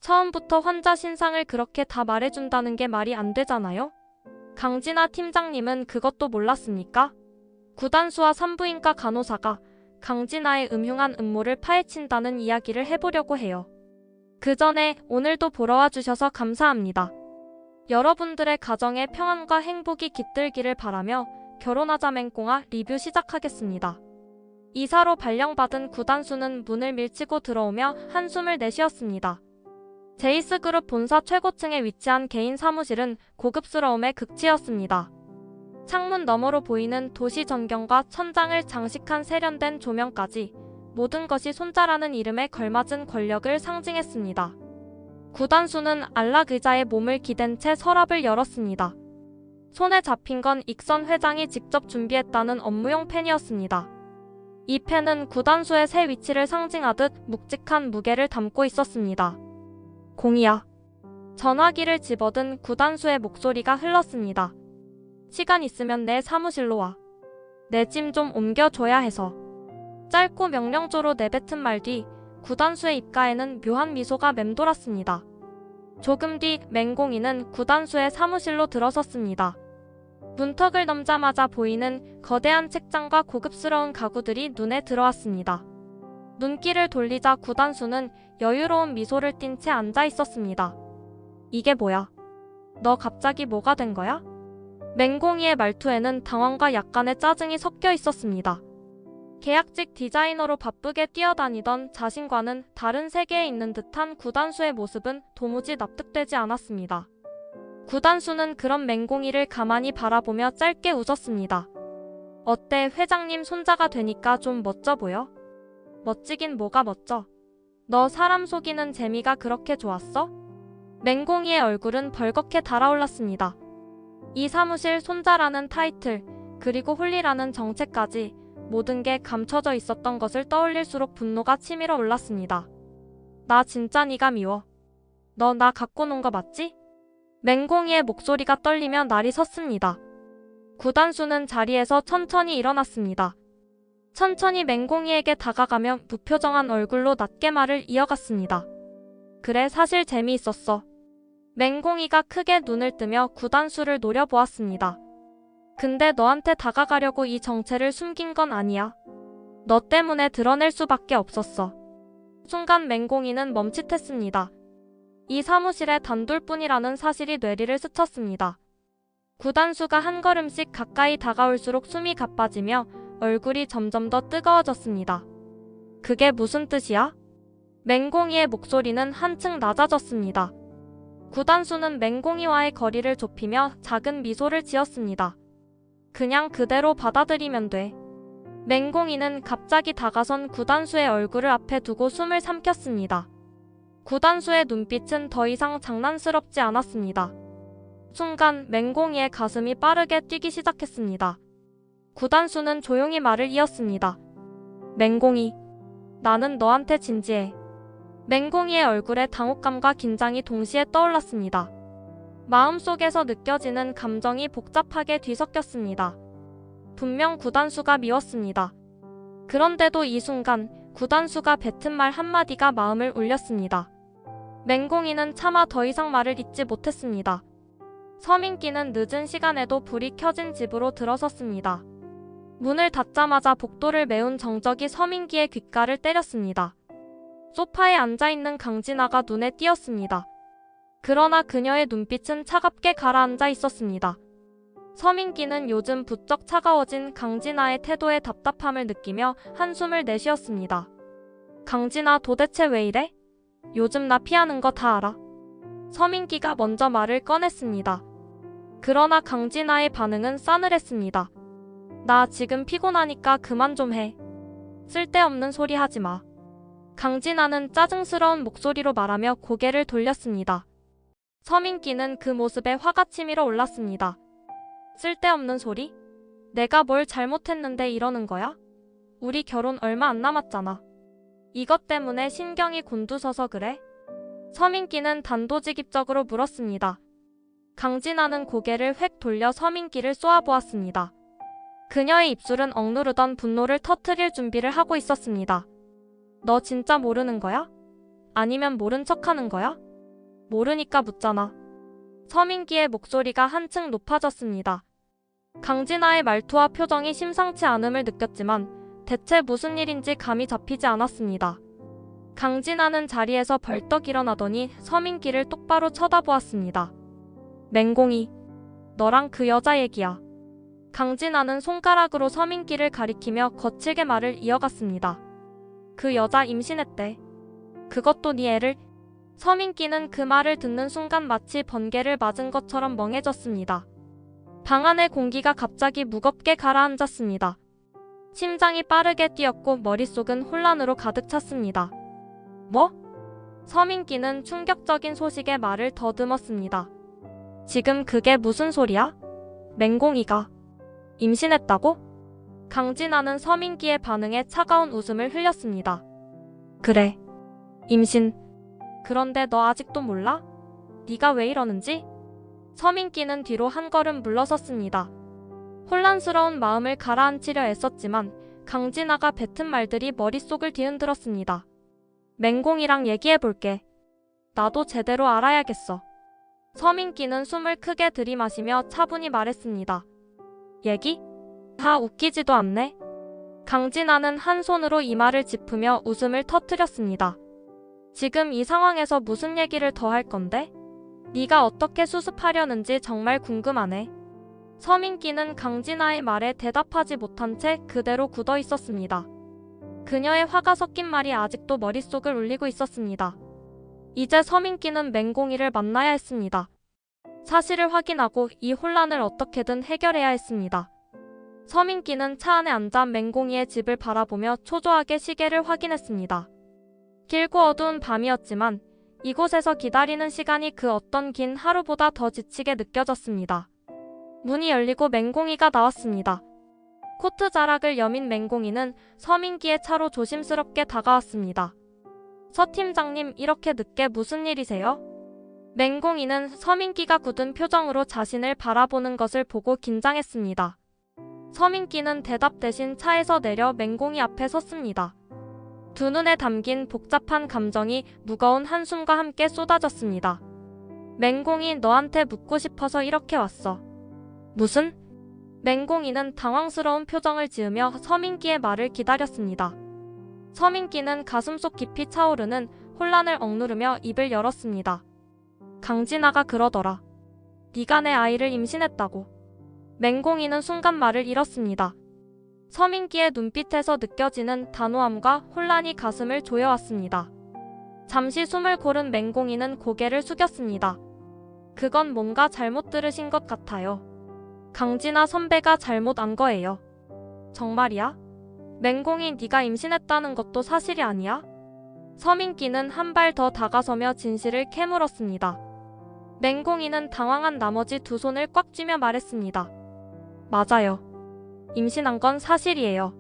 처음부터 환자 신상을 그렇게 다 말해준다는 게 말이 안 되잖아요? 강진아 팀장님은 그것도 몰랐습니까? 구단수와 산부인과 간호사가 강진아의 음흉한 음모를 파헤친다는 이야기를 해보려고 해요. 그 전에 오늘도 보러 와주셔서 감사합니다. 여러분들의 가정에 평안과 행복이 깃들기를 바라며 결혼하자 맹꽁아 리뷰 시작하겠습니다. 이사로 발령받은 구단수는 문을 밀치고 들어오며 한숨을 내쉬었습니다. 제이스그룹 본사 최고층에 위치한 개인 사무실은 고급스러움의 극치였습니다. 창문 너머로 보이는 도시 전경과 천장을 장식한 세련된 조명까지 모든 것이 손자라는 이름에 걸맞은 권력을 상징했습니다. 구단수는 안락 의자에 몸을 기댄 채 서랍을 열었습니다. 손에 잡힌 건 익선 회장이 직접 준비했다는 업무용 펜이었습니다. 이 펜은 구단수의 새 위치를 상징하듯 묵직한 무게를 담고 있었습니다. 공이야. 전화기를 집어든 구단수의 목소리가 흘렀습니다. 시간 있으면 내 사무실로 와. 내 짐 좀 옮겨줘야 해서. 짧고 명령조로 내뱉은 말 뒤 구단수의 입가에는 묘한 미소가 맴돌았습니다. 조금 뒤 맹공이는 구단수의 사무실로 들어섰습니다. 문턱을 넘자마자 보이는 거대한 책장과 고급스러운 가구들이 눈에 들어왔습니다. 눈길을 돌리자 구단수는 여유로운 미소를 띤 채 앉아 있었습니다. 이게 뭐야? 너 갑자기 뭐가 된 거야? 맹공이의 말투에는 당황과 약간의 짜증이 섞여 있었습니다. 계약직 디자이너로 바쁘게 뛰어다니던 자신과는 다른 세계에 있는 듯한 구단수의 모습은 도무지 납득되지 않았습니다. 구단수는 그런 맹공이를 가만히 바라보며 짧게 웃었습니다. 어때, 회장님 손자가 되니까 좀 멋져 보여? 멋지긴 뭐가 멋져? 너 사람 속이는 재미가 그렇게 좋았어? 맹공이의 얼굴은 벌겋게 달아올랐습니다. 이 사무실 손자라는 타이틀, 그리고 홀리라는 정체까지 모든 게 감춰져 있었던 것을 떠올릴수록 분노가 치밀어 올랐습니다. 나 진짜 네가 미워. 너 나 갖고 논 거 맞지? 맹공이의 목소리가 떨리며 날이 섰습니다. 구단수는 자리에서 천천히 일어났습니다. 천천히 맹공이에게 다가가며 무표정한 얼굴로 낮게 말을 이어갔습니다. 그래, 사실 재미있었어. 맹공이가 크게 눈을 뜨며 구단수를 노려보았습니다. 근데 너한테 다가가려고 이 정체를 숨긴 건 아니야. 너 때문에 드러낼 수밖에 없었어. 순간 맹공이는 멈칫했습니다. 이 사무실에 단둘뿐이라는 사실이 뇌리를 스쳤습니다. 구단수가 한 걸음씩 가까이 다가올수록 숨이 가빠지며 얼굴이 점점 더 뜨거워졌습니다. 그게 무슨 뜻이야? 맹공이의 목소리는 한층 낮아졌습니다. 구단수는 맹공이와의 거리를 좁히며 작은 미소를 지었습니다. 그냥 그대로 받아들이면 돼. 맹공이는 갑자기 다가선 구단수의 얼굴을 앞에 두고 숨을 삼켰습니다. 구단수의 눈빛은 더 이상 장난스럽지 않았습니다. 순간 맹공이의 가슴이 빠르게 뛰기 시작했습니다. 구단수는 조용히 말을 이었습니다. 맹공이, 나는 너한테 진지해. 맹공이의 얼굴에 당혹감과 긴장이 동시에 떠올랐습니다. 마음속에서 느껴지는 감정이 복잡하게 뒤섞였습니다. 분명 구단수가 미웠습니다. 그런데도 이 순간 구단수가 뱉은 말 한마디가 마음을 울렸습니다. 맹공이는 차마 더 이상 말을 잇지 못했습니다. 서민기는 늦은 시간에도 불이 켜진 집으로 들어섰습니다. 문을 닫자마자 복도를 메운 정적이 서민기의 귓가를 때렸습니다. 소파에 앉아있는 강진아가 눈에 띄었습니다. 그러나 그녀의 눈빛은 차갑게 가라앉아 있었습니다. 서민기는 요즘 부쩍 차가워진 강진아의 태도에 답답함을 느끼며 한숨을 내쉬었습니다. 강진아, 도대체 왜 이래? 요즘 나 피하는 거 다 알아. 서민기가 먼저 말을 꺼냈습니다. 그러나 강진아의 반응은 싸늘했습니다. 나 지금 피곤하니까 그만 좀 해. 쓸데없는 소리 하지 마. 강진아는 짜증스러운 목소리로 말하며 고개를 돌렸습니다. 서민기는 그 모습에 화가 치밀어 올랐습니다. 쓸데없는 소리? 내가 뭘 잘못했는데 이러는 거야? 우리 결혼 얼마 안 남았잖아. 이것 때문에 신경이 곤두서서 그래? 서민기는 단도직입적으로 물었습니다. 강진아는 고개를 획 돌려 서민기를 쏘아보았습니다. 그녀의 입술은 억누르던 분노를 터뜨릴 준비를 하고 있었습니다. 너 진짜 모르는 거야? 아니면 모른 척하는 거야? 모르니까 묻잖아. 서민기의 목소리가 한층 높아졌습니다. 강진아의 말투와 표정이 심상치 않음을 느꼈지만 대체 무슨 일인지 감이 잡히지 않았습니다. 강진아는 자리에서 벌떡 일어나더니 서민기를 똑바로 쳐다보았습니다. 맹공이, 너랑 그 여자 얘기야. 강진아는 손가락으로 서민기를 가리키며 거칠게 말을 이어갔습니다. 그 여자 임신했대. 그것도 네 애를. 서민기는 그 말을 듣는 순간 마치 번개를 맞은 것처럼 멍해졌습니다. 방 안의 공기가 갑자기 무겁게 가라앉았습니다. 심장이 빠르게 뛰었고 머릿속은 혼란으로 가득 찼습니다. 뭐? 서민기는 충격적인 소식에 말을 더듬었습니다. 지금 그게 무슨 소리야? 맹공이가 임신했다고? 강진아는 서민기의 반응에 차가운 웃음을 흘렸습니다. 그래, 임신. 그런데 너 아직도 몰라? 네가 왜 이러는지? 서민기는 뒤로 한 걸음 물러섰습니다. 혼란스러운 마음을 가라앉히려 애썼지만 강진아가 뱉은 말들이 머릿속을 뒤흔들었습니다. 맹공이랑 얘기해볼게. 나도 제대로 알아야겠어. 서민기는 숨을 크게 들이마시며 차분히 말했습니다. 얘기? 다 웃기지도 않네. 강진아는 한 손으로 이마를 짚으며 웃음을 터뜨렸습니다. 지금 이 상황에서 무슨 얘기를 더 할 건데? 네가 어떻게 수습하려는지 정말 궁금하네. 서민기는 강진아의 말에 대답하지 못한 채 그대로 굳어 있었습니다. 그녀의 화가 섞인 말이 아직도 머릿속을 울리고 있었습니다. 이제 서민기는 맹공이를 만나야 했습니다. 사실을 확인하고 이 혼란을 어떻게든 해결해야 했습니다. 서민기는 차 안에 앉아 맹공이의 집을 바라보며 초조하게 시계를 확인했습니다. 길고 어두운 밤이었지만 이곳에서 기다리는 시간이 그 어떤 긴 하루보다 더 지치게 느껴졌습니다. 문이 열리고 맹공이가 나왔습니다. 코트 자락을 여민 맹공이는 서민기의 차로 조심스럽게 다가왔습니다. 서 팀장님, 이렇게 늦게 무슨 일이세요? 맹공이는 서민기가 굳은 표정으로 자신을 바라보는 것을 보고 긴장했습니다. 서민기는 대답 대신 차에서 내려 맹공이 앞에 섰습니다. 두 눈에 담긴 복잡한 감정이 무거운 한숨과 함께 쏟아졌습니다. 맹공이 너한테 묻고 싶어서 이렇게 왔어. 무슨? 맹공이는 당황스러운 표정을 지으며 서민기의 말을 기다렸습니다. 서민기는 가슴속 깊이 차오르는 혼란을 억누르며 입을 열었습니다. 강진아가 그러더라. 네가 내 아이를 임신했다고. 맹공이는 순간 말을 잃었습니다. 서민기의 눈빛에서 느껴지는 단호함과 혼란이 가슴을 조여왔습니다. 잠시 숨을 고른 맹공이는 고개를 숙였습니다. 그건 뭔가 잘못 들으신 것 같아요. 강진아 선배가 잘못 안 거예요. 정말이야? 맹공이 네가 임신했다는 것도 사실이 아니야? 서민기는 한 발 더 다가서며 진실을 캐물었습니다. 맹공이는 당황한 나머지 두 손을 꽉 쥐며 말했습니다. 맞아요. 임신한 건 사실이에요.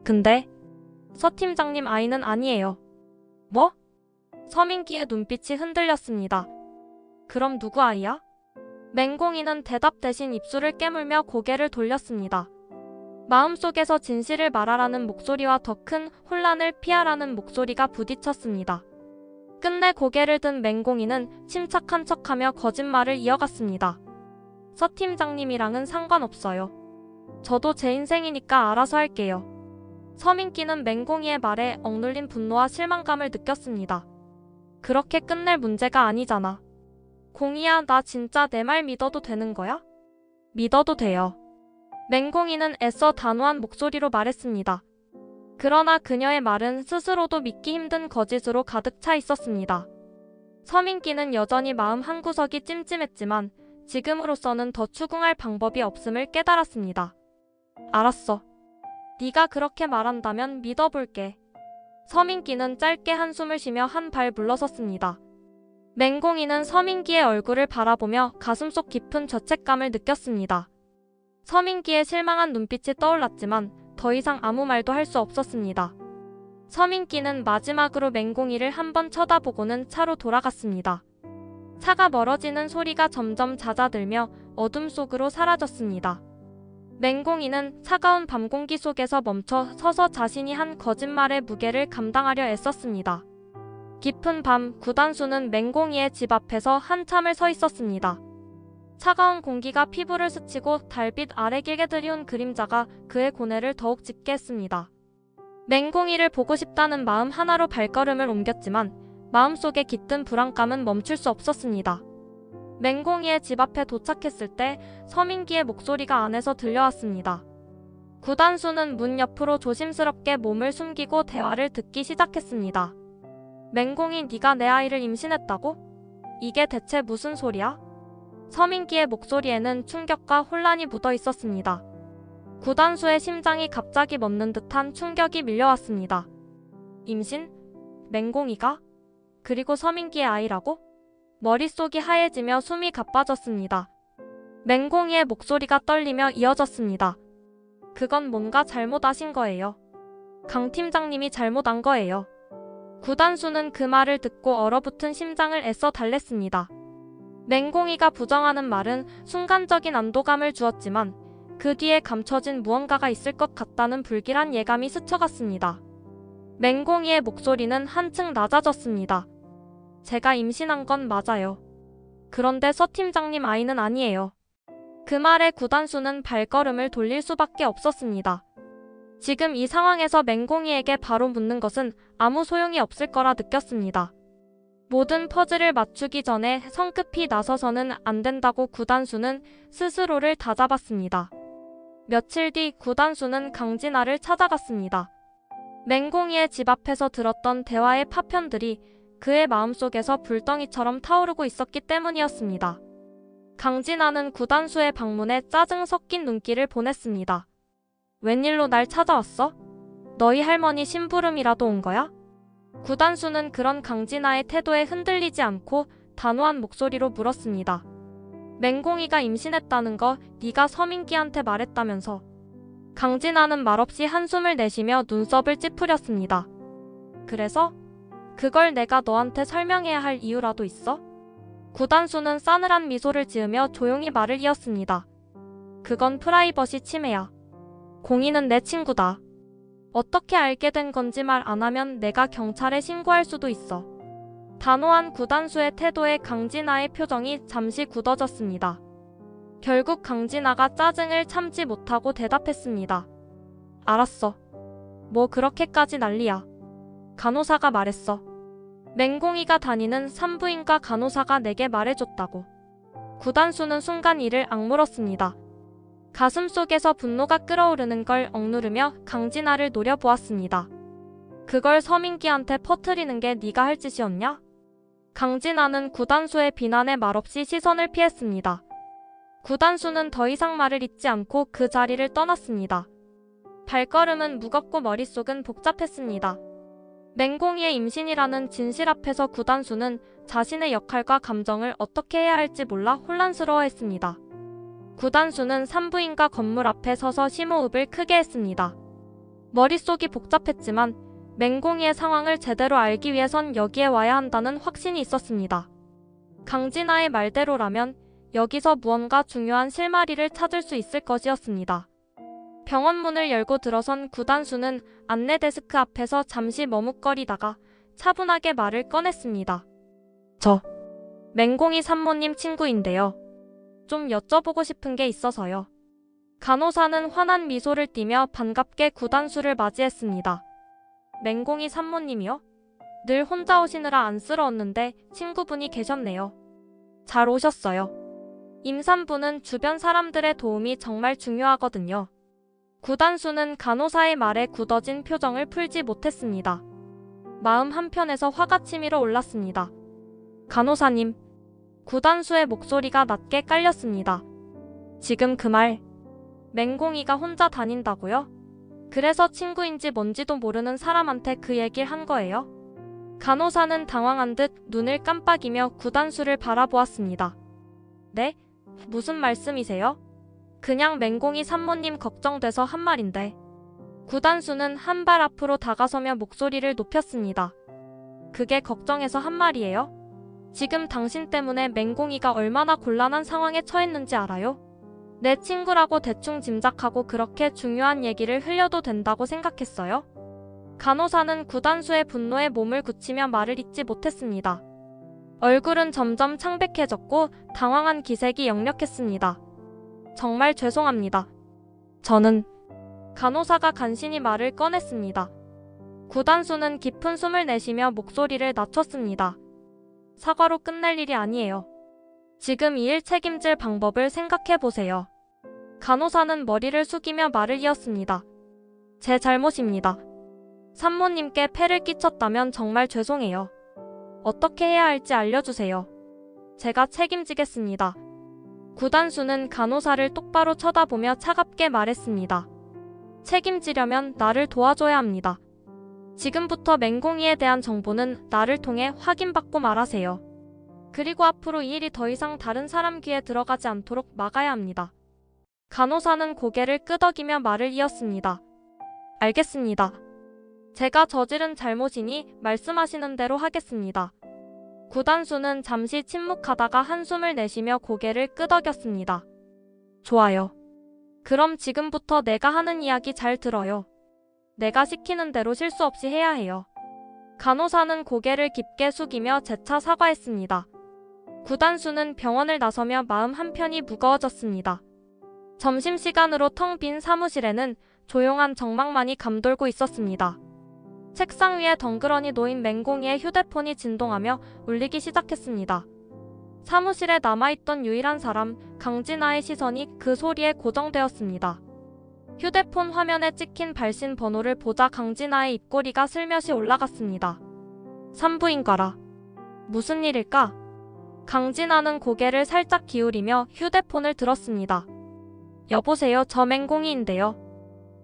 근데 서 팀장님 아이는 아니에요. 뭐? 서민기의 눈빛이 흔들렸습니다. 그럼 누구 아이야? 맹공이는 대답 대신 입술을 깨물며 고개를 돌렸습니다. 마음속에서 진실을 말하라는 목소리와 더 큰 혼란을 피하라는 목소리가 부딪혔습니다. 끝내 고개를 든 맹공이는 침착한 척하며 거짓말을 이어갔습니다. 서 팀장님이랑은 상관없어요. 저도 제 인생이니까 알아서 할게요. 서민기는 맹공이의 말에 억눌린 분노와 실망감을 느꼈습니다. 그렇게 끝낼 문제가 아니잖아. 공이야, 나 진짜 내 말 믿어도 되는 거야? 믿어도 돼요. 맹공이는 애써 단호한 목소리로 말했습니다. 그러나 그녀의 말은 스스로도 믿기 힘든 거짓으로 가득 차 있었습니다. 서민기는 여전히 마음 한구석이 찜찜했지만 지금으로서는 더 추궁할 방법이 없음을 깨달았습니다. 알았어. 네가 그렇게 말한다면 믿어볼게. 서민기는 짧게 한숨을 쉬며 한 발 물러섰습니다. 맹공이는 서민기의 얼굴을 바라보며 가슴속 깊은 죄책감을 느꼈습니다. 서민기의 실망한 눈빛이 떠올랐지만 더 이상 아무 말도 할 수 없었습니다. 서민기는 마지막으로 맹공이를 한번 쳐다보고는 차로 돌아갔습니다. 차가 멀어지는 소리가 점점 잦아들며 어둠 속으로 사라졌습니다. 맹공이는 차가운 밤 공기 속에서 멈춰 서서 자신이 한 거짓말의 무게를 감당하려 애썼습니다. 깊은 밤 구단수는 맹공이의 집 앞에서 한참을 서 있었습니다. 차가운 공기가 피부를 스치고 달빛 아래 길게 들이운 그림자가 그의 고뇌를 더욱 짙게 했습니다. 맹공이를 보고 싶다는 마음 하나로 발걸음을 옮겼지만 마음속에 깃든 불안감은 멈출 수 없었습니다. 맹공이의 집 앞에 도착했을 때 서민기의 목소리가 안에서 들려왔습니다. 구단수는 문 옆으로 조심스럽게 몸을 숨기고 대화를 듣기 시작했습니다. 맹공이 네가 내 아이를 임신했다고? 이게 대체 무슨 소리야? 서민기의 목소리에는 충격과 혼란이 묻어 있었습니다. 구단수의 심장이 갑자기 멎는 듯한 충격이 밀려왔습니다. 임신? 맹공이가? 그리고 서민기의 아이라고? 머릿속이 하얘지며 숨이 가빠졌습니다. 맹공이의 목소리가 떨리며 이어졌습니다. 그건 뭔가 잘못하신 거예요. 강 팀장님이 잘못한 거예요. 구단수는 그 말을 듣고 얼어붙은 심장을 애써 달랬습니다. 맹공이가 부정하는 말은 순간적인 안도감을 주었지만 그 뒤에 감춰진 무언가가 있을 것 같다는 불길한 예감이 스쳐갔습니다. 맹공이의 목소리는 한층 낮아졌습니다. 제가 임신한 건 맞아요. 그런데 서 팀장님 아이는 아니에요. 그 말에 구단수는 발걸음을 돌릴 수밖에 없었습니다. 지금 이 상황에서 맹공이에게 바로 묻는 것은 아무 소용이 없을 거라 느꼈습니다. 모든 퍼즐을 맞추기 전에 성급히 나서서는 안 된다고 구단수는 스스로를 다잡았습니다. 며칠 뒤 구단수는 강진아를 찾아갔습니다. 맹공이의 집 앞에서 들었던 대화의 파편들이 그의 마음속에서 불덩이처럼 타오르고 있었기 때문이었습니다. 강진아는 구단수의 방문에 짜증 섞인 눈길을 보냈습니다. 웬일로 날 찾아왔어? 너희 할머니 심부름이라도 온 거야? 구단수는 그런 강진아의 태도에 흔들리지 않고 단호한 목소리로 물었습니다. 맹공이가 임신했다는 거 네가 서민기한테 말했다면서. 강진아는 말없이 한숨을 내쉬며 눈썹을 찌푸렸습니다. 그래서? 그걸 내가 너한테 설명해야 할 이유라도 있어? 구단수는 싸늘한 미소를 지으며 조용히 말을 이었습니다. 그건 프라이버시 침해야. 공이는 내 친구다. 어떻게 알게 된 건지 말 안 하면 내가 경찰에 신고할 수도 있어. 단호한 구단수의 태도에 강진아의 표정이 잠시 굳어졌습니다. 결국 강진아가 짜증을 참지 못하고 대답했습니다. 알았어. 뭐 그렇게까지 난리야. 간호사가 말했어. 맹공이가 다니는 산부인과 간호사가 내게 말해줬다고. 구단수는 순간 이를 악물었습니다. 가슴속에서 분노가 끓어오르는 걸 억누르며 강진아를 노려보았습니다. 그걸 서민기한테 퍼뜨리는 게 네가 할 짓이었냐? 강진아는 구단수의 비난에 말없이 시선을 피했습니다. 구단수는 더 이상 말을 잇지 않고 그 자리를 떠났습니다. 발걸음은 무겁고 머릿속은 복잡했습니다. 맹공이의 임신이라는 진실 앞에서 구단수는 자신의 역할과 감정을 어떻게 해야 할지 몰라 혼란스러워했습니다. 구단수는 산부인과 건물 앞에 서서 심호흡을 크게 했습니다. 머릿속이 복잡했지만 맹공이의 상황을 제대로 알기 위해선 여기에 와야 한다는 확신이 있었습니다. 강진아의 말대로라면 여기서 무언가 중요한 실마리를 찾을 수 있을 것이었습니다. 병원 문을 열고 들어선 구단수는 안내 데스크 앞에서 잠시 머뭇거리다가 차분하게 말을 꺼냈습니다. 저 맹공이 산모님 친구인데요. 좀 여쭤보고 싶은 게 있어서요. 간호사는 환한 미소를 띠며 반갑게 구단수를 맞이했습니다. 맹공이 산모님이요? 늘 혼자 오시느라 안쓰러웠는데 친구분이 계셨네요. 잘 오셨어요. 임산부는 주변 사람들의 도움이 정말 중요하거든요. 구단수는 간호사의 말에 굳어진 표정을 풀지 못했습니다. 마음 한편에서 화가 치밀어 올랐습니다. 간호사님. 구단수의 목소리가 낮게 깔렸습니다. 지금 그 말. 맹공이가 혼자 다닌다고요? 그래서 친구인지 뭔지도 모르는 사람한테 그 얘기를 한 거예요? 간호사는 당황한 듯 눈을 깜빡이며 구단수를 바라보았습니다. 네? 무슨 말씀이세요? 그냥 맹공이 산모님 걱정돼서 한 말인데. 구단수는 한 발 앞으로 다가서며 목소리를 높였습니다. 그게 걱정해서 한 말이에요? 지금 당신 때문에 맹공이가 얼마나 곤란한 상황에 처했는지 알아요? 내 친구라고 대충 짐작하고 그렇게 중요한 얘기를 흘려도 된다고 생각했어요? 간호사는 구단수의 분노에 몸을 굳히며 말을 잇지 못했습니다. 얼굴은 점점 창백해졌고 당황한 기색이 역력했습니다. 정말 죄송합니다. 저는 간호사가 간신히 말을 꺼냈습니다. 구단수는 깊은 숨을 내쉬며 목소리를 낮췄습니다. 사과로 끝낼 일이 아니에요. 지금 이 일 책임질 방법을 생각해보세요. 간호사는 머리를 숙이며 말을 이었습니다. 제 잘못입니다. 산모님께 폐를 끼쳤다면 정말 죄송해요. 어떻게 해야 할지 알려주세요. 제가 책임지겠습니다. 구단수는 간호사를 똑바로 쳐다보며 차갑게 말했습니다. 책임지려면 나를 도와줘야 합니다. 지금부터 맹공이에 대한 정보는 나를 통해 확인받고 말하세요. 그리고 앞으로 이 일이 더 이상 다른 사람 귀에 들어가지 않도록 막아야 합니다. 간호사는 고개를 끄덕이며 말을 이었습니다. 알겠습니다. 제가 저지른 잘못이니 말씀하시는 대로 하겠습니다. 구단수는 잠시 침묵하다가 한숨을 내쉬며 고개를 끄덕였습니다. 좋아요. 그럼 지금부터 내가 하는 이야기 잘 들어요. 내가 시키는 대로 실수 없이 해야 해요. 간호사는 고개를 깊게 숙이며 재차 사과했습니다. 구단수는 병원을 나서며 마음 한편이 무거워졌습니다. 점심시간으로 텅 빈 사무실에는 조용한 정막만이 감돌고 있었습니다. 책상 위에 덩그러니 놓인 맹공이의 휴대폰이 진동하며 울리기 시작했습니다. 사무실에 남아있던 유일한 사람, 강진아의 시선이 그 소리에 고정되었습니다. 휴대폰 화면에 찍힌 발신 번호를 보자 강진아의 입꼬리가 슬며시 올라갔습니다. 산부인과라. 무슨 일일까? 강진아는 고개를 살짝 기울이며 휴대폰을 들었습니다. 여보세요, 저 맹공이인데요.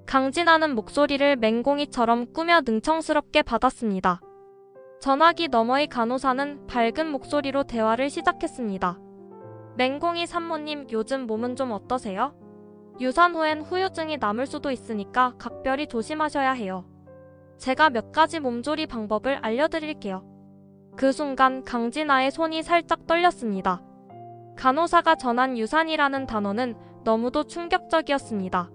강진아는 목소리를 맹공이처럼 꾸며 능청스럽게 받았습니다. 전화기 너머의 간호사는 밝은 목소리로 대화를 시작했습니다. 맹공이 산모님, 요즘 몸은 좀 어떠세요? 유산 후엔 후유증이 남을 수도 있으니까 각별히 조심하셔야 해요. 제가 몇 가지 몸조리 방법을 알려드릴게요. 그 순간 강진아의 손이 살짝 떨렸습니다. 간호사가 전한 유산이라는 단어는 너무도 충격적이었습니다.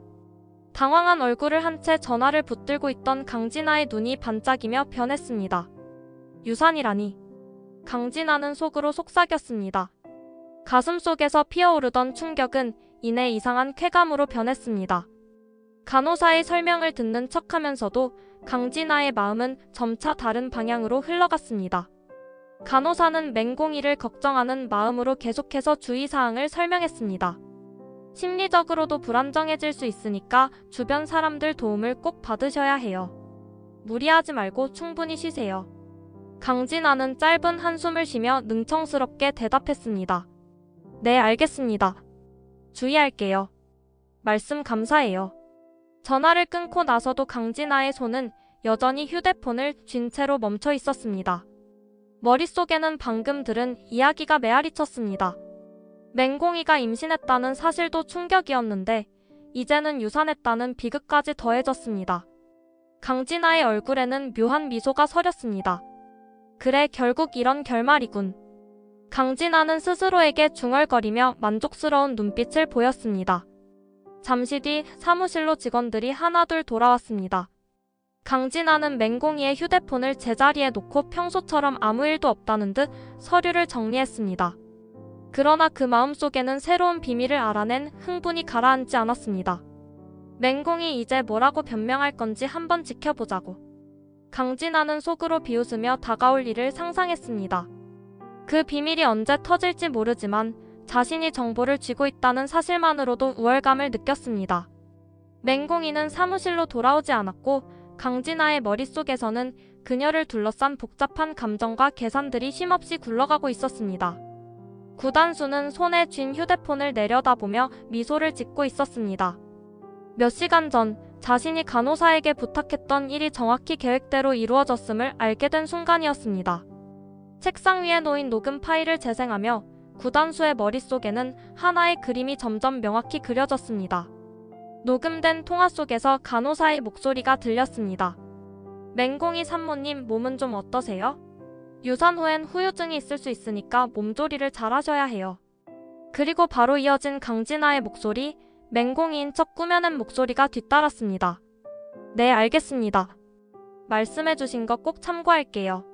당황한 얼굴을 한 채 전화를 붙들고 있던 강진아의 눈이 반짝이며 변했습니다. 유산이라니. 강진아는 속으로 속삭였습니다. 가슴속에서 피어오르던 충격은 이내 이상한 쾌감으로 변했습니다. 간호사의 설명을 듣는 척하면서도 강진아의 마음은 점차 다른 방향으로 흘러갔습니다. 간호사는 맹공이를 걱정하는 마음으로 계속해서 주의사항을 설명했습니다. 심리적으로도 불안정해질 수 있으니까 주변 사람들 도움을 꼭 받으셔야 해요. 무리하지 말고 충분히 쉬세요. 강진아는 짧은 한숨을 쉬며 능청스럽게 대답했습니다. 네, 알겠습니다. 주의할게요. 말씀 감사해요. 전화를 끊고 나서도 강진아의 손은 여전히 휴대폰을 쥔 채로 멈춰 있었습니다. 머릿속에는 방금 들은 이야기가 메아리쳤습니다. 맹공이가 임신했다는 사실도 충격이었는데 이제는 유산했다는 비극까지 더해졌습니다. 강진아의 얼굴에는 묘한 미소가 서렸습니다. 그래, 결국 이런 결말이군. 강진아는 스스로에게 중얼거리며 만족스러운 눈빛을 보였습니다. 잠시 뒤 사무실로 직원들이 하나둘 돌아왔습니다. 강진아는 맹공이의 휴대폰을 제자리에 놓고 평소처럼 아무 일도 없다는 듯 서류를 정리했습니다. 그러나 그 마음속에는 새로운 비밀을 알아낸 흥분이 가라앉지 않았습니다. 맹공이 이제 뭐라고 변명할 건지 한번 지켜보자고. 강진아는 속으로 비웃으며 다가올 일을 상상했습니다. 그 비밀이 언제 터질지 모르지만 자신이 정보를 쥐고 있다는 사실만으로도 우월감을 느꼈습니다. 맹공이는 사무실로 돌아오지 않았고 강진아의 머릿속에서는 그녀를 둘러싼 복잡한 감정과 계산들이 쉼없이 굴러가고 있었습니다. 구단수는 손에 쥔 휴대폰을 내려다보며 미소를 짓고 있었습니다. 몇 시간 전 자신이 간호사에게 부탁했던 일이 정확히 계획대로 이루어졌음을 알게 된 순간이었습니다. 책상 위에 놓인 녹음 파일을 재생하며 구단수의 머릿속에는 하나의 그림이 점점 명확히 그려졌습니다. 녹음된 통화 속에서 간호사의 목소리가 들렸습니다. 맹공이 산모님, 몸은 좀 어떠세요? 유산 후엔 후유증이 있을 수 있으니까 몸조리를 잘 하셔야 해요. 그리고 바로 이어진 강진아의 목소리, 맹공이인 척 꾸며낸 목소리가 뒤따랐습니다. 네, 알겠습니다. 말씀해주신 거 꼭 참고할게요.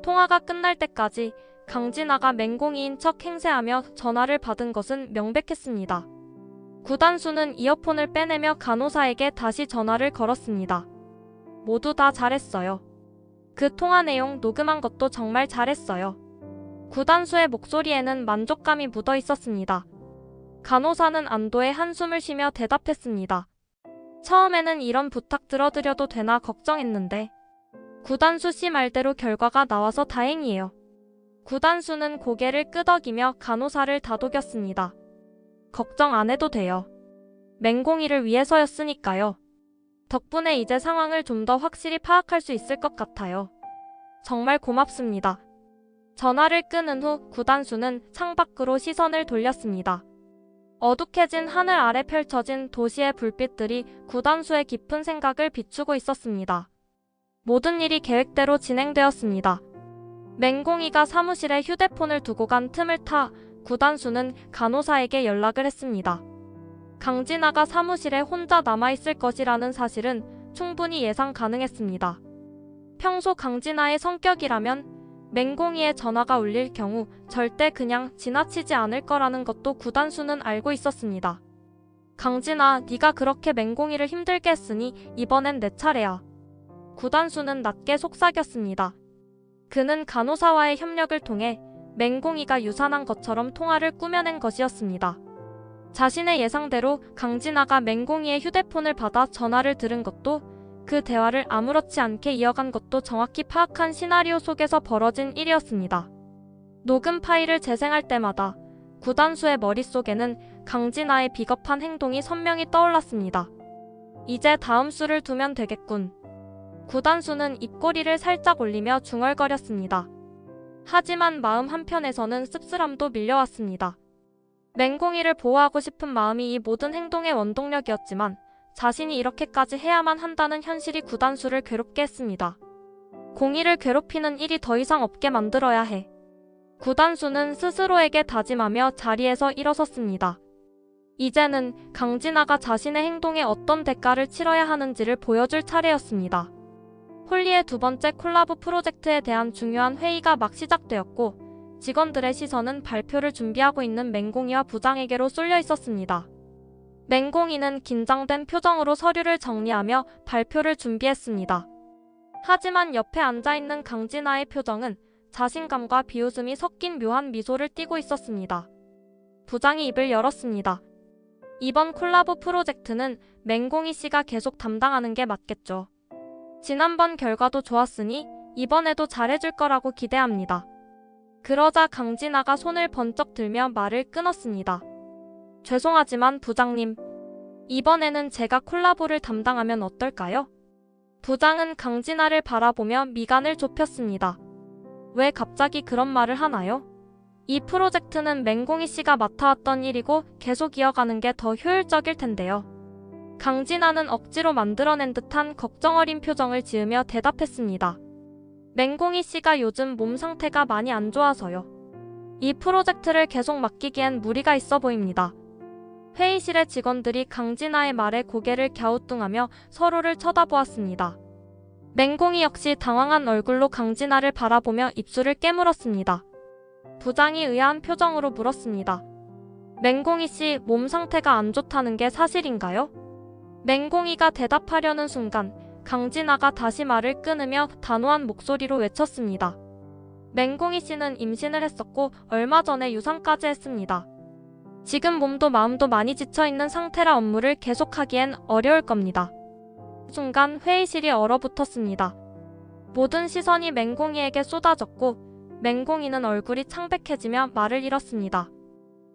통화가 끝날 때까지 강진아가 맹공이인 척 행세하며 전화를 받은 것은 명백했습니다. 구단수는 이어폰을 빼내며 간호사에게 다시 전화를 걸었습니다. 모두 다 잘했어요. 그 통화 내용 녹음한 것도 정말 잘했어요. 구단수의 목소리에는 만족감이 묻어 있었습니다. 간호사는 안도의 한숨을 쉬며 대답했습니다. 처음에는 이런 부탁 들어드려도 되나 걱정했는데 구단수 씨 말대로 결과가 나와서 다행이에요. 구단수는 고개를 끄덕이며 간호사를 다독였습니다. 걱정 안 해도 돼요. 맹공이를 위해서였으니까요. 덕분에 이제 상황을 좀 더 확실히 파악할 수 있을 것 같아요. 정말 고맙습니다. 전화를 끊은 후 구단수는 창밖으로 시선을 돌렸습니다. 어둑해진 하늘 아래 펼쳐진 도시의 불빛들이 구단수의 깊은 생각을 비추고 있었습니다. 모든 일이 계획대로 진행되었습니다. 맹공이가 사무실에 휴대폰을 두고 간 틈을 타 구단수는 간호사에게 연락을 했습니다. 강진아가 사무실에 혼자 남아있을 것이라는 사실은 충분히 예상 가능했습니다. 평소 강진아의 성격이라면 맹공이의 전화가 울릴 경우 절대 그냥 지나치지 않을 거라는 것도 구단수는 알고 있었습니다. 강진아, 네가 그렇게 맹공이를 힘들게 했으니 이번엔 내 차례야. 구단수는 낮게 속삭였습니다. 그는 간호사와의 협력을 통해 맹공이가 유산한 것처럼 통화를 꾸며낸 것이었습니다. 자신의 예상대로 강진아가 맹공이의 휴대폰을 받아 전화를 들은 것도 그 대화를 아무렇지 않게 이어간 것도 정확히 파악한 시나리오 속에서 벌어진 일이었습니다. 녹음 파일을 재생할 때마다 구단수의 머릿속에는 강진아의 비겁한 행동이 선명히 떠올랐습니다. 이제 다음 수를 두면 되겠군. 구단수는 입꼬리를 살짝 올리며 중얼거렸습니다. 하지만 마음 한편에서는 씁쓸함도 밀려왔습니다. 맹공이를 보호하고 싶은 마음이 이 모든 행동의 원동력이었지만 자신이 이렇게까지 해야만 한다는 현실이 구단수를 괴롭게 했습니다. 공이를 괴롭히는 일이 더 이상 없게 만들어야 해. 구단수는 스스로에게 다짐하며 자리에서 일어섰습니다. 이제는 강진아가 자신의 행동에 어떤 대가를 치러야 하는지를 보여줄 차례였습니다. 홀리의 두 번째 콜라보 프로젝트에 대한 중요한 회의가 막 시작되었고 직원들의 시선은 발표를 준비하고 있는 맹공이와 부장에게로 쏠려 있었습니다. 맹공이는 긴장된 표정으로 서류를 정리하며 발표를 준비했습니다. 하지만 옆에 앉아있는 강진아의 표정은 자신감과 비웃음이 섞인 묘한 미소를 띠고 있었습니다. 부장이 입을 열었습니다. 이번 콜라보 프로젝트는 맹공이 씨가 계속 담당하는 게 맞겠죠. 지난번 결과도 좋았으니 이번에도 잘해줄 거라고 기대합니다. 그러자 강진아가 손을 번쩍 들며 말을 끊었습니다. 죄송하지만 부장님, 이번에는 제가 콜라보를 담당하면 어떨까요? 부장은 강진아를 바라보며 미간을 좁혔습니다. 왜 갑자기 그런 말을 하나요? 이 프로젝트는 맹공이 씨가 맡아왔던 일이고 계속 이어가는 게 더 효율적일 텐데요. 강진아는 억지로 만들어낸 듯한 걱정 어린 표정을 지으며 대답했습니다. 맹공이 씨가 요즘 몸 상태가 많이 안 좋아서요. 이 프로젝트를 계속 맡기기엔 무리가 있어 보입니다. 회의실의 직원들이 강진아의 말에 고개를 갸우뚱하며 서로를 쳐다보았습니다. 맹공이 역시 당황한 얼굴로 강진아를 바라보며 입술을 깨물었습니다. 부장이 의아한 표정으로 물었습니다. 맹공이 씨 몸 상태가 안 좋다는 게 사실인가요? 맹공이가 대답하려는 순간 강진아가 다시 말을 끊으며 단호한 목소리로 외쳤습니다. 맹공이 씨는 임신을 했었고 얼마 전에 유산까지 했습니다. 지금 몸도 마음도 많이 지쳐있는 상태라 업무를 계속하기엔 어려울 겁니다. 순간 회의실이 얼어붙었습니다. 모든 시선이 맹공이에게 쏟아졌고 맹공이는 얼굴이 창백해지며 말을 잃었습니다.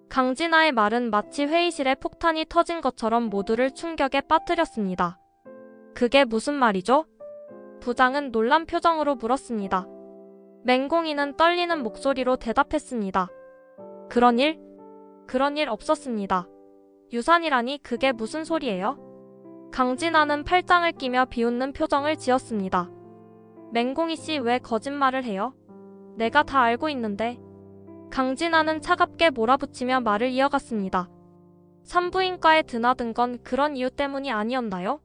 강진아의 말은 마치 회의실에 폭탄이 터진 것처럼 모두를 충격에 빠뜨렸습니다. 그게 무슨 말이죠? 부장은 놀란 표정으로 물었습니다. 맹공이는 떨리는 목소리로 대답했습니다. 그런 일 없었습니다. 유산이라니 그게 무슨 소리예요? 강진아는 팔짱을 끼며 비웃는 표정을 지었습니다. 맹공이 씨 왜 거짓말을 해요? 내가 다 알고 있는데. 강진아는 차갑게 몰아붙이며 말을 이어갔습니다. 산부인과에 드나든 건 그런 이유 때문이 아니었나요?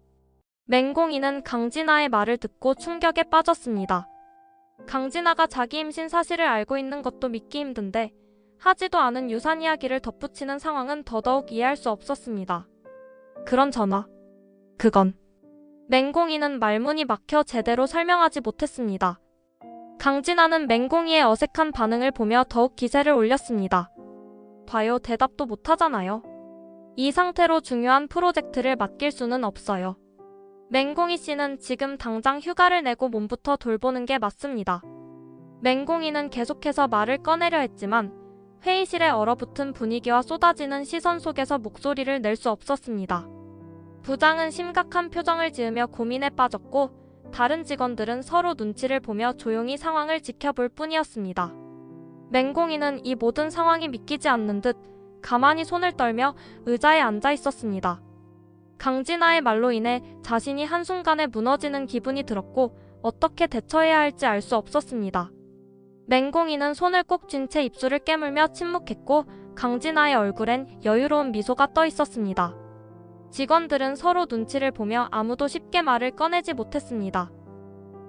맹공이는 강진아의 말을 듣고 충격에 빠졌습니다. 강진아가 자기 임신 사실을 알고 있는 것도 믿기 힘든데 하지도 않은 유산 이야기를 덧붙이는 상황은 더더욱 이해할 수 없었습니다. 그런 전화. 그건. 맹공이는 말문이 막혀 제대로 설명하지 못했습니다. 강진아는 맹공이의 어색한 반응을 보며 더욱 기세를 올렸습니다. 봐요, 대답도 못하잖아요. 이 상태로 중요한 프로젝트를 맡길 수는 없어요. 맹공이 씨는 지금 당장 휴가를 내고 몸부터 돌보는 게 맞습니다. 맹공이는 계속해서 말을 꺼내려 했지만 회의실의 얼어붙은 분위기와 쏟아지는 시선 속에서 목소리를 낼 수 없었습니다. 부장은 심각한 표정을 지으며 고민에 빠졌고 다른 직원들은 서로 눈치를 보며 조용히 상황을 지켜볼 뿐이었습니다. 맹공이는 이 모든 상황이 믿기지 않는 듯 가만히 손을 떨며 의자에 앉아 있었습니다. 강진아의 말로 인해 자신이 한순간에 무너지는 기분이 들었고 어떻게 대처해야 할지 알 수 없었습니다. 맹공이는 손을 꼭 쥔 채 입술을 깨물며 침묵했고 강진아의 얼굴엔 여유로운 미소가 떠 있었습니다. 직원들은 서로 눈치를 보며 아무도 쉽게 말을 꺼내지 못했습니다.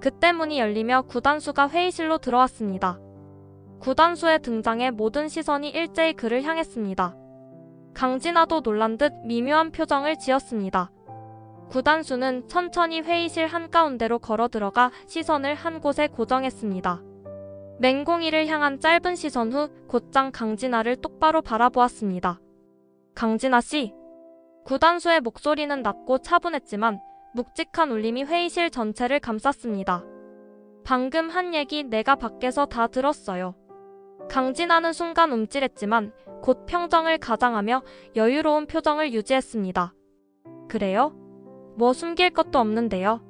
그때 문이 열리며 구단수가 회의실로 들어왔습니다. 구단수의 등장에 모든 시선이 일제히 그를 향했습니다. 강진아도 놀란 듯 미묘한 표정을 지었습니다. 구단수는 천천히 회의실 한가운데로 걸어 들어가 시선을 한 곳에 고정했습니다. 맹공이를 향한 짧은 시선 후 곧장 강진아를 똑바로 바라보았습니다. 강진아 씨. 구단수의 목소리는 낮고 차분했지만 묵직한 울림이 회의실 전체를 감쌌습니다. 방금 한 얘기 내가 밖에서 다 들었어요. 강진아는 순간 움찔했지만 곧 평정을 가장하며 여유로운 표정을 유지했습니다. 그래요? 뭐 숨길 것도 없는데요.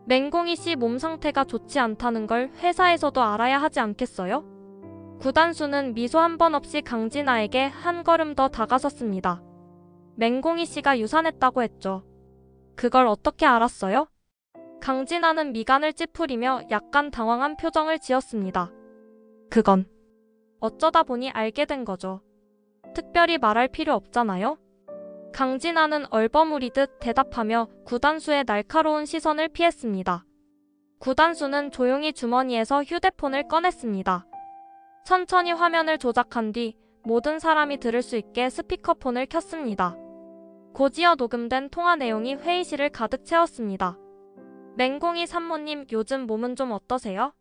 맹공이 씨 몸 상태가 좋지 않다는 걸 회사에서도 알아야 하지 않겠어요? 구단수는 미소 한 번 없이 강진아에게 한 걸음 더 다가섰습니다. 맹공이 씨가 유산했다고 했죠. 그걸 어떻게 알았어요? 강진아는 미간을 찌푸리며 약간 당황한 표정을 지었습니다. 그건 어쩌다 보니 알게 된 거죠. 특별히 말할 필요 없잖아요? 강진아는 얼버무리듯 대답하며 구단수의 날카로운 시선을 피했습니다. 구단수는 조용히 주머니에서 휴대폰을 꺼냈습니다. 천천히 화면을 조작한 뒤 모든 사람이 들을 수 있게 스피커폰을 켰습니다. 곧이어 녹음된 통화 내용이 회의실을 가득 채웠습니다. 맹공이 산모님, 요즘 몸은 좀 어떠세요?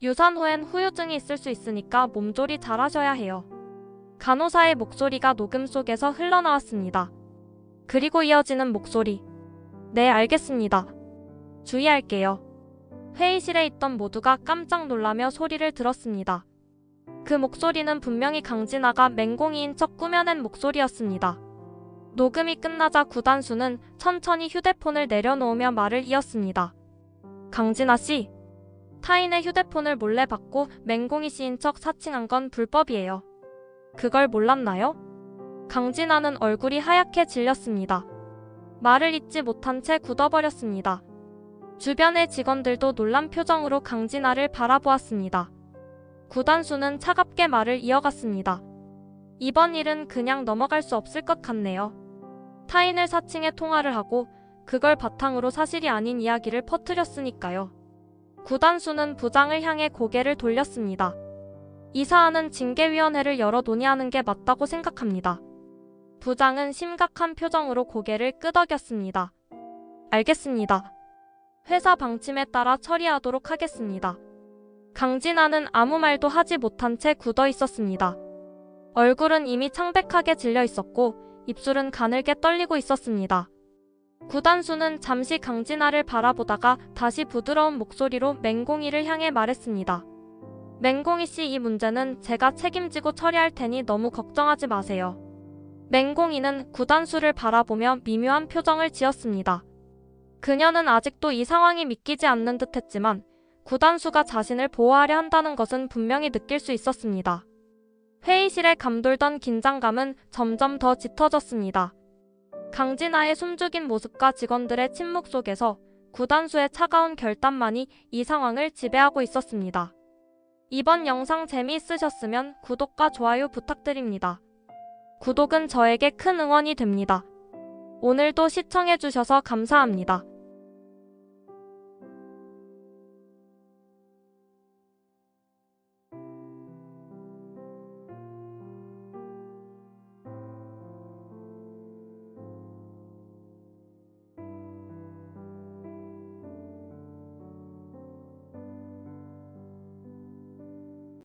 유산 후엔 후유증이 있을 수 있으니까 몸조리 잘 하셔야 해요. 간호사의 목소리가 녹음 속에서 흘러나왔습니다. 그리고 이어지는 목소리. 네, 알겠습니다. 주의할게요. 회의실에 있던 모두가 깜짝 놀라며 소리를 들었습니다. 그 목소리는 분명히 강진아가 맹공이인 척 꾸며낸 목소리였습니다. 녹음이 끝나자 구단수는 천천히 휴대폰을 내려놓으며 말을 이었습니다. 강진아 씨. 타인의 휴대폰을 몰래 받고 맹공이 씨인 척 사칭한 건 불법이에요. 그걸 몰랐나요? 강진아는 얼굴이 하얗게 질렸습니다. 말을 잇지 못한 채 굳어버렸습니다. 주변의 직원들도 놀란 표정으로 강진아를 바라보았습니다. 구단수는 차갑게 말을 이어갔습니다. 이번 일은 그냥 넘어갈 수 없을 것 같네요. 타인을 사칭해 통화를 하고 그걸 바탕으로 사실이 아닌 이야기를 퍼뜨렸으니까요. 구단수는 부장을 향해 고개를 돌렸습니다. 이 사안은 징계위원회를 열어 논의하는 게 맞다고 생각합니다. 부장은 심각한 표정으로 고개를 끄덕였습니다. 알겠습니다. 회사 방침에 따라 처리하도록 하겠습니다. 강진아는 아무 말도 하지 못한 채 굳어 있었습니다. 얼굴은 이미 창백하게 질려 있었고 입술은 가늘게 떨리고 있었습니다. 구단수는 잠시 강진아를 바라보다가 다시 부드러운 목소리로 맹공이를 향해 말했습니다. 맹공이 씨, 이 문제는 제가 책임지고 처리할 테니 너무 걱정하지 마세요. 맹공이는 구단수를 바라보며 미묘한 표정을 지었습니다. 그녀는 아직도 이 상황이 믿기지 않는 듯했지만 구단수가 자신을 보호하려 한다는 것은 분명히 느낄 수 있었습니다. 회의실에 감돌던 긴장감은 점점 더 짙어졌습니다. 강진아의 숨죽인 모습과 직원들의 침묵 속에서 구단수의 차가운 결단만이 이 상황을 지배하고 있었습니다. 이번 영상 재미있으셨으면 구독과 좋아요 부탁드립니다. 구독은 저에게 큰 응원이 됩니다. 오늘도 시청해주셔서 감사합니다.